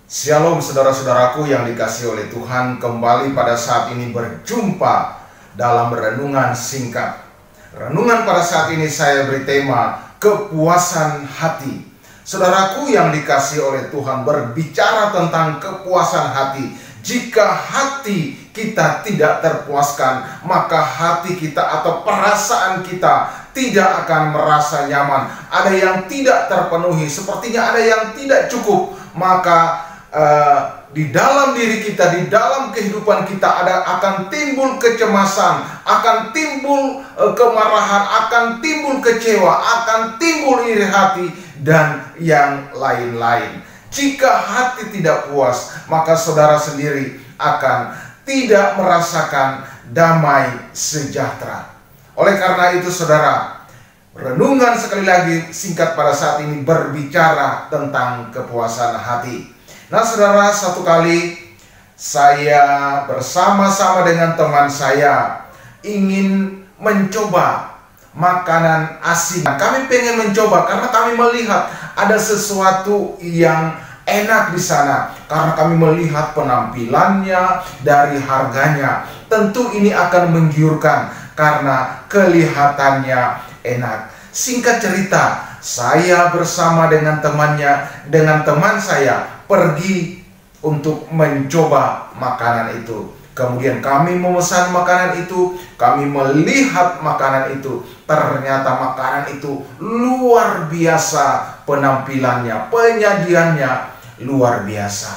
Shalom saudara-saudaraku yang dikasihi oleh Tuhan, kembali pada saat ini berjumpa dalam renungan singkat. Renungan pada saat ini saya beri tema kepuasan hati. Saudaraku yang dikasihi oleh Tuhan, berbicara tentang kepuasan hati. Jika hati kita tidak terpuaskan, maka hati kita atau perasaan kita tidak akan merasa nyaman. Ada yang tidak terpenuhi, sepertinya ada yang tidak cukup. Maka di dalam diri kita, di dalam kehidupan kita akan timbul kecemasan, akan timbul kemarahan, akan timbul kecewa, akan timbul iri hati, dan yang lain-lain. Jika hati tidak puas, maka saudara sendiri akan tidak merasakan damai sejahtera. Oleh karena itu saudara, renungan sekali lagi singkat pada saat ini berbicara tentang kepuasan hati. Nah saudara, satu kali saya bersama-sama dengan teman saya ingin mencoba makanan asing. Kami pengen mencoba karena kami melihat ada sesuatu yang enak di sana. Karena kami melihat penampilannya, dari harganya. Tentu ini akan menggiurkan karena kelihatannya enak. Singkat cerita, saya bersama dengan teman saya pergi untuk mencoba makanan itu. Kemudian kami memesan makanan itu, kami melihat makanan itu. Ternyata makanan itu luar biasa penampilannya, penyajiannya luar biasa.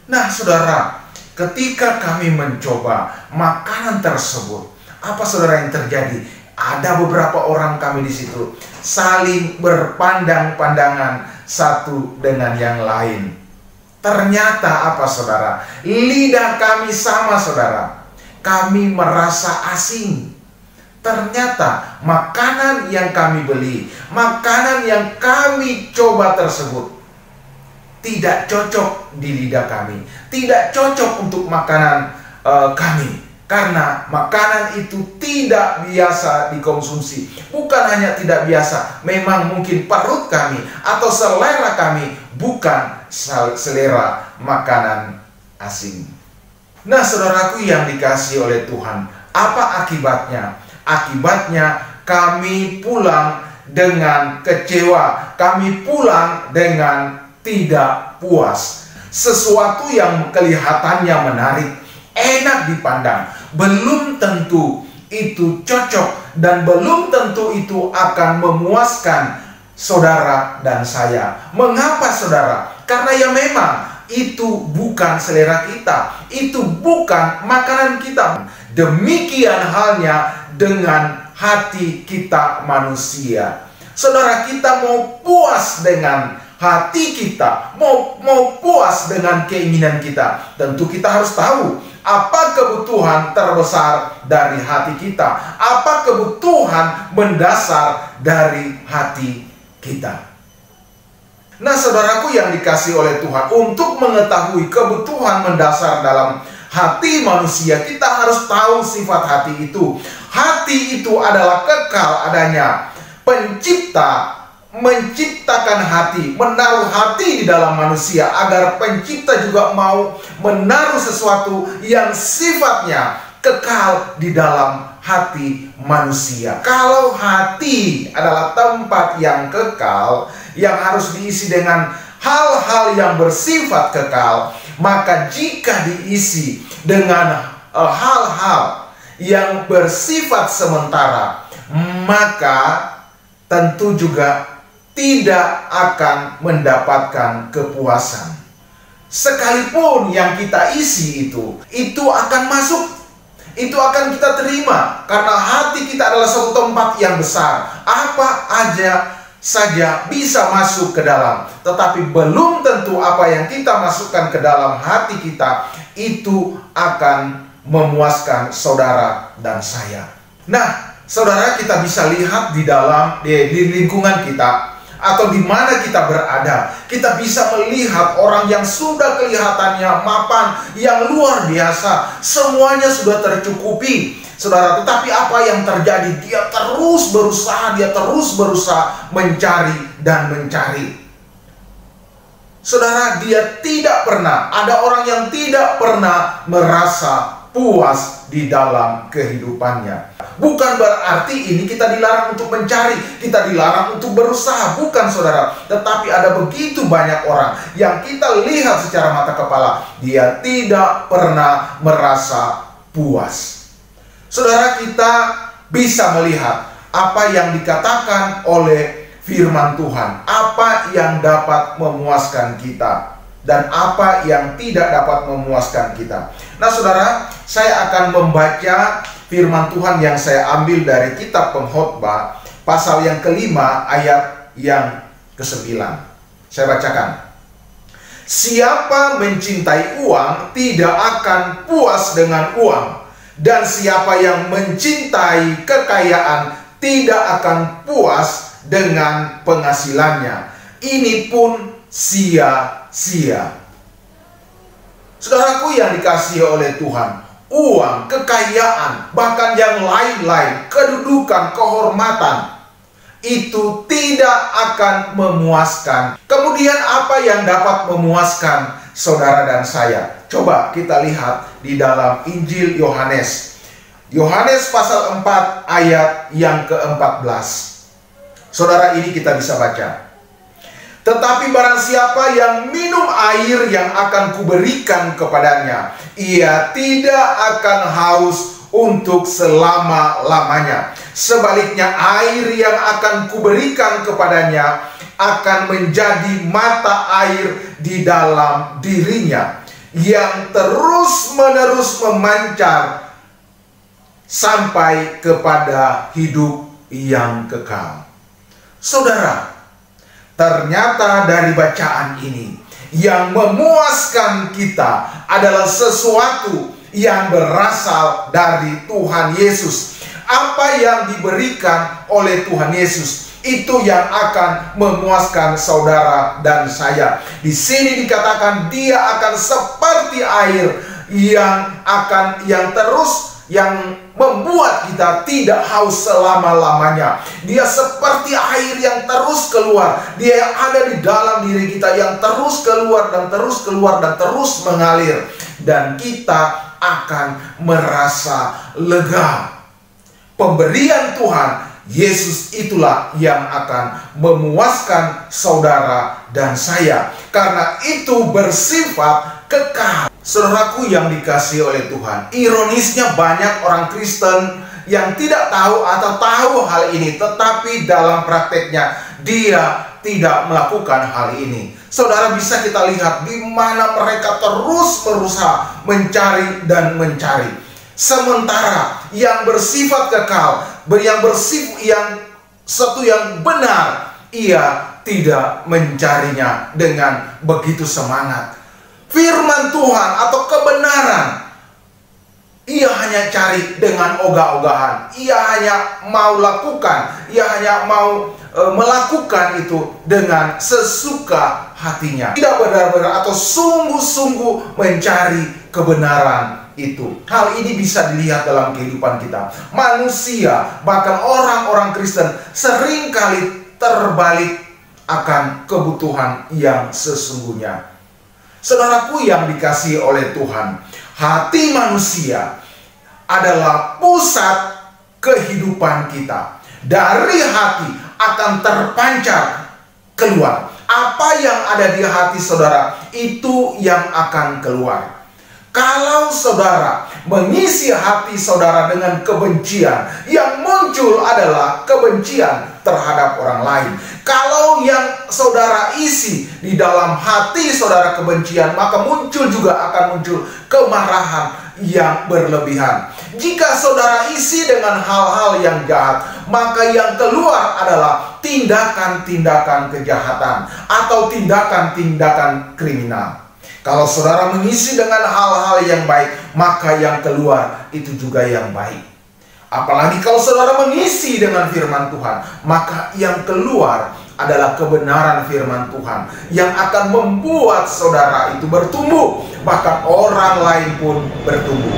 Nah saudara, ketika kami mencoba makanan tersebut, apa saudara yang terjadi? Ada beberapa orang kami di situ saling berpandang-pandangan satu dengan yang lain. Ternyata apa saudara? Lidah kami sama saudara. Kami merasa asing. Ternyata makanan yang kami beli, makanan yang kami coba tersebut tidak cocok di lidah kami, tidak cocok untuk makanan kami. Karena makanan itu tidak biasa dikonsumsi. Bukan hanya tidak biasa, memang mungkin perut kami atau selera kami bukan selera makanan asing. Nah saudaraku yang dikasihi oleh Tuhan, apa akibatnya? Akibatnya kami pulang dengan kecewa, kami pulang dengan tidak puas. Sesuatu yang kelihatannya menarik, enak dipandang, belum tentu itu cocok dan belum tentu itu akan memuaskan saudara dan saya. Mengapa saudara? Karena ya memang itu bukan selera kita, itu bukan makanan kita. Demikian halnya dengan hati kita manusia. Saudara, kita mau puas dengan hati kita, mau puas dengan keinginan kita, tentu kita harus tahu apa kebutuhan terbesar dari hati kita, apa kebutuhan mendasar dari hati kita. Nah saudaraku yang dikasihi oleh Tuhan, untuk mengetahui kebutuhan mendasar dalam hati manusia, kita harus tahu sifat hati itu. Hati itu adalah kekal adanya. Pencipta menciptakan hati, menaruh hati di dalam manusia agar pencipta juga mau menaruh sesuatu yang sifatnya kekal di dalam hati manusia. Kalau hati adalah tempat yang kekal, yang harus diisi dengan hal-hal yang bersifat kekal, maka jika diisi dengan hal-hal yang bersifat sementara, maka tentu juga tidak akan mendapatkan kepuasan. Sekalipun yang kita isi itu akan masuk, itu akan kita terima, karena hati kita adalah suatu tempat yang besar. Apa aja saja bisa masuk ke dalam, tetapi belum tentu apa yang kita masukkan ke dalam hati kita itu akan memuaskan saudara dan saya. Nah, saudara, kita bisa lihat di lingkungan kita atau di mana kita berada, kita bisa melihat orang yang sudah kelihatannya mapan, yang luar biasa, semuanya sudah tercukupi, saudara. Tetapi apa yang terjadi? Dia terus berusaha mencari dan mencari. Saudara, dia tidak pernah, ada orang yang tidak pernah merasa puas di dalam kehidupannya. Bukan berarti ini kita dilarang untuk mencari, kita dilarang untuk berusaha, bukan saudara. Tetapi ada begitu banyak orang yang kita lihat secara mata kepala, dia tidak pernah merasa puas. Saudara, kita bisa melihat apa yang dikatakan oleh firman Tuhan, apa yang dapat memuaskan kita dan apa yang tidak dapat memuaskan kita. Nah saudara, saya akan membaca firman Tuhan yang saya ambil dari kitab Pengkhotbah pasal yang kelima ayat yang ke-9. Saya bacakan. Siapa mencintai uang tidak akan puas dengan uang, dan siapa yang mencintai kekayaan tidak akan puas dengan penghasilannya. Ini pun sia-sia. Saudaraku yang dikasihi oleh Tuhan, uang, kekayaan, bahkan yang lain-lain, kedudukan, kehormatan, itu tidak akan memuaskan. Kemudian apa yang dapat memuaskan saudara dan saya? Coba kita lihat di dalam Injil Yohanes. Yohanes pasal 4 ayat yang ke-14. Saudara, ini kita bisa baca. Tetapi barang siapa yang minum air yang akan kuberikan kepadanya, ia tidak akan haus untuk selama-lamanya. Sebaliknya, air yang akan kuberikan kepadanya akan menjadi mata air di dalam dirinya, yang terus-menerus memancar sampai kepada hidup yang kekal. Saudara, ternyata dari bacaan ini, yang memuaskan kita adalah sesuatu yang berasal dari Tuhan Yesus. Apa yang diberikan oleh Tuhan Yesus, itu yang akan memuaskan saudara dan saya. Di sini dikatakan dia akan seperti air yang membuat kita tidak haus selama-lamanya. Dia seperti air yang terus keluar. Dia yang ada di dalam diri kita, yang terus keluar dan terus keluar dan terus mengalir. Dan kita akan merasa lega. Pemberian Tuhan Yesus itulah yang akan memuaskan saudara dan saya, karena itu bersifat kekal. Saudaraku yang dikasihi oleh Tuhan, ironisnya banyak orang Kristen yang tidak tahu atau tahu hal ini, tetapi dalam prakteknya dia tidak melakukan hal ini. Saudara, bisa kita lihat di mana mereka terus berusaha mencari dan mencari. Sementara yang bersifat kekal, yang benar, ia tidak mencarinya dengan begitu semangat. Firman Tuhan atau kebenaran, ia hanya cari dengan ogah-ogahan. Ia hanya mau lakukan, ia hanya mau melakukan itu dengan sesuka hatinya. Tidak benar-benar atau sungguh-sungguh mencari kebenaran itu. Hal ini bisa dilihat dalam kehidupan kita. Manusia, bahkan orang-orang Kristen, seringkali terbalik akan kebutuhan yang sesungguhnya. Saudaraku yang dikasihi oleh Tuhan, hati manusia adalah pusat kehidupan kita. Dari hati akan terpancar keluar. Apa yang ada di hati saudara, itu yang akan keluar. Kalau saudara mengisi hati saudara dengan kebencian, yang muncul adalah kebencian terhadap orang lain. Kalau yang saudara isi di dalam hati saudara kebencian, maka muncul juga akan muncul kemarahan yang berlebihan. Jika saudara isi dengan hal-hal yang jahat, maka yang keluar adalah tindakan-tindakan kejahatan atau tindakan-tindakan kriminal. Kalau saudara mengisi dengan hal-hal yang baik, maka yang keluar itu juga yang baik. Apalagi kalau saudara mengisi dengan firman Tuhan, maka yang keluar adalah kebenaran firman Tuhan yang akan membuat saudara itu bertumbuh, bahkan orang lain pun bertumbuh.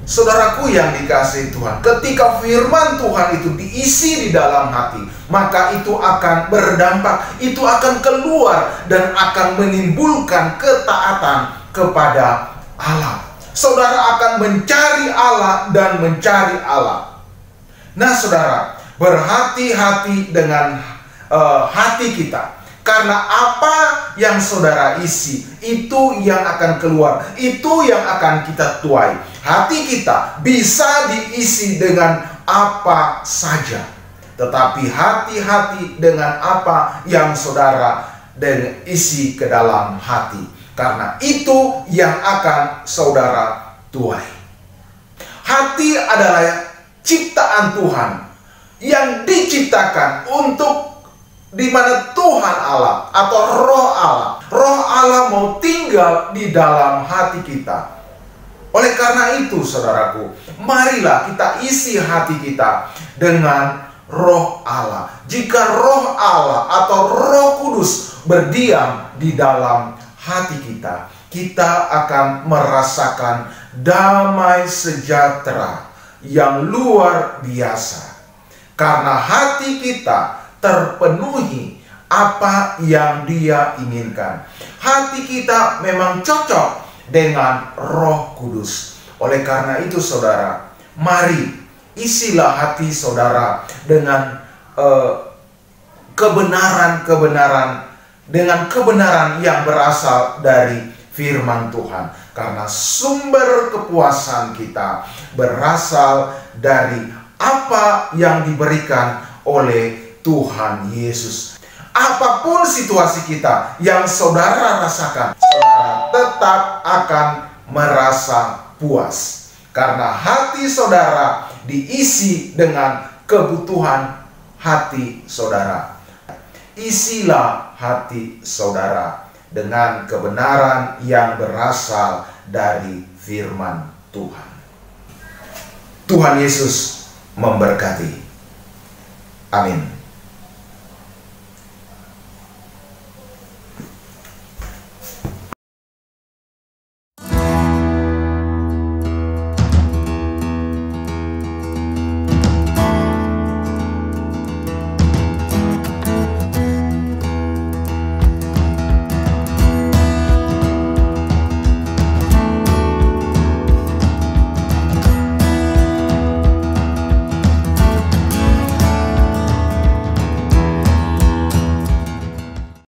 Saudaraku yang dikasihi Tuhan, ketika firman Tuhan itu diisi di dalam hati, maka itu akan berdampak, itu akan keluar dan akan menimbulkan ketaatan kepada Allah. Saudara akan mencari Allah dan mencari Allah. Nah saudara, berhati-hati dengan hati kita. Karena apa yang saudara isi, itu yang akan keluar, itu yang akan kita tuai. Hati kita bisa diisi dengan apa saja, tetapi hati-hati dengan apa yang saudara isi ke dalam hati, karena itu yang akan saudara tuai. Hati adalah ciptaan Tuhan yang diciptakan untuk di mana Tuhan Allah atau Roh Allah mau tinggal di dalam hati kita. Oleh karena itu saudaraku, marilah kita isi hati kita dengan Roh Allah. Jika Roh Allah atau Roh Kudus berdiam di dalam hati kita, kita akan merasakan damai sejahtera yang luar biasa. Karena hati kita terpenuhi apa yang Dia inginkan. Hati kita memang cocok dengan Roh Kudus. Oleh karena itu saudara, mari isilah hati saudara dengan kebenaran-kebenaran, dengan kebenaran yang berasal dari firman Tuhan. Karena sumber kepuasan kita berasal dari apa yang diberikan oleh Tuhan Yesus. Apapun situasi kita yang saudara rasakan, saudara tetap akan merasa puas. Karena hati saudara diisi dengan kebutuhan hati saudara. Isilah hati saudara dengan kebenaran yang berasal dari firman Tuhan. Tuhan Yesus memberkati. Amin.